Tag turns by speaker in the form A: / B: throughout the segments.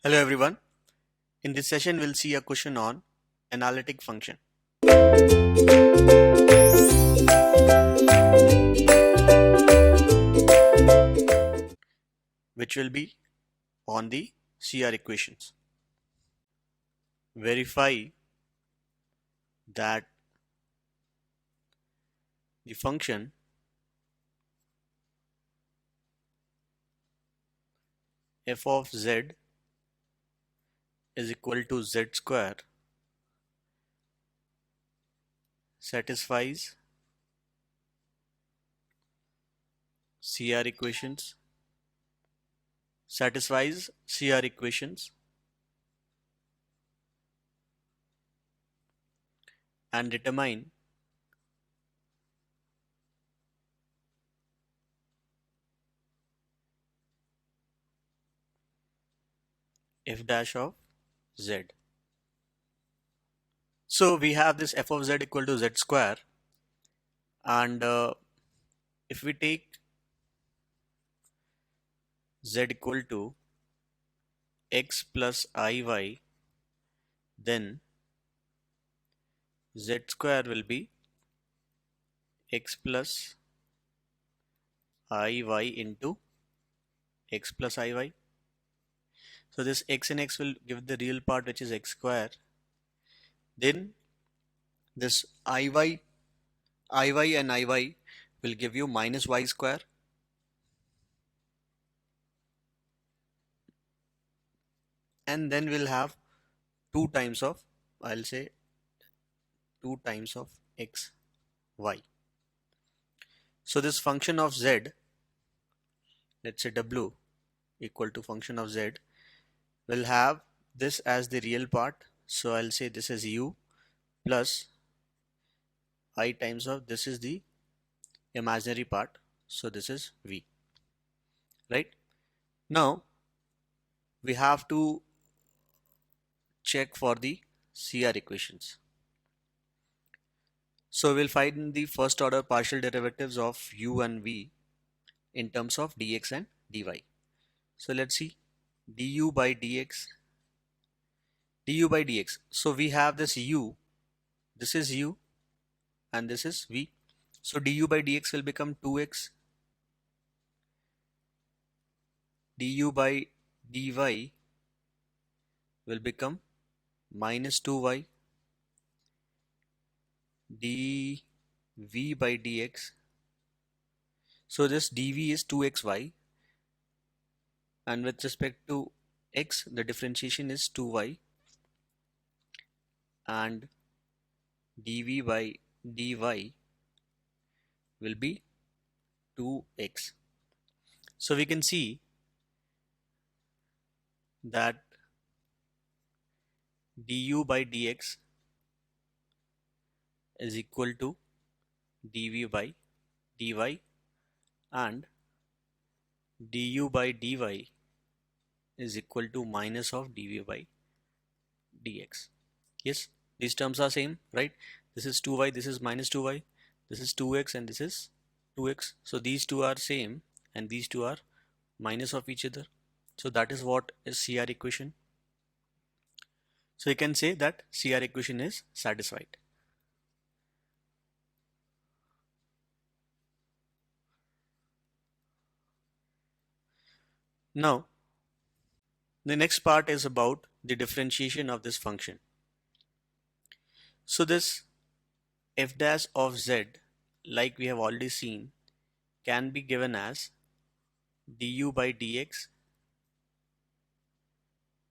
A: Hello everyone. In this session we'll see a question on analytic function, which will be on the CR equations. Verify that the function f of z is equal to z square satisfies CR equations and determine f dash of z. So we have this f of z equal to z square, and if we take z equal to x plus iy, then z square will be x plus iy into x plus iy. So this x and x will give the real part, which is x square. Then this iy and iy will give you minus y square. And then we'll have 2 times of, I'll say 2 times of x, y. So this function of z, let's say w equal to function of z, will have this as the real part. So I'll say this is u plus I times of this is the imaginary part. So this is v, right? Now we have to check for the CR equations. So we'll find the first order partial derivatives of u and v in terms of dx and dy. So let's see du by dx. So we have this u, this is u, and this is v. So du by dx will become 2x. Du by dy will become minus 2y. dv by dx, so this dv is 2xy, and with respect to x the differentiation is 2y, and dv by dy will be 2x. So we can see that du by dx is equal to dv by dy, and du by dy is equal to minus of dv by dx. Yes, these terms are same, right? This is 2y, this is minus 2y, this is 2x, and this is 2x. So these two are same and these two are minus of each other. So that is what is CR equation. So you can say that CR equation is satisfied. Now the next part is about the differentiation of this function. So this f dash of z, like we have already seen, can be given as du by dx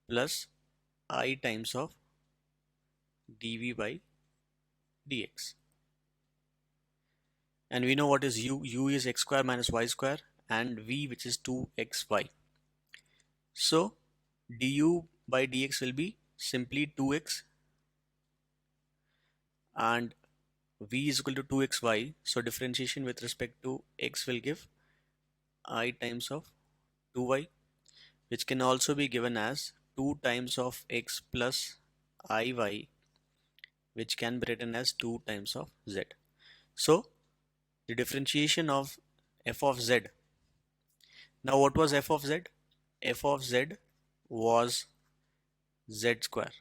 A: plus I times of dv by dx. And we know what is u. U is x square minus y square, and v, which is 2xy. So du by dx will be simply 2x, and v is equal to 2xy. So differentiation with respect to x will give I times of 2y, which can also be given as 2 times of x plus iy, which can be written as 2 times of z. So the differentiation of f of z. Now what was f of z? F of z was z square.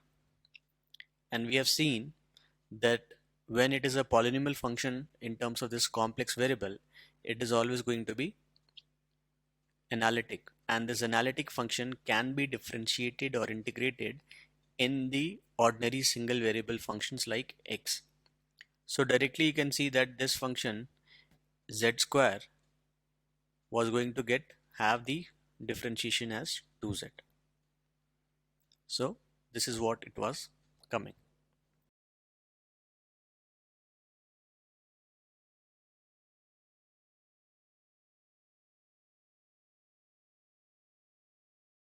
A: And we have seen that when it is a polynomial function in terms of this complex variable, it is always going to be analytic, and this analytic function can be differentiated or integrated in the ordinary single variable functions like x. So directly you can see that this function z square was going to have the differentiation as 2z. So this is what it was coming.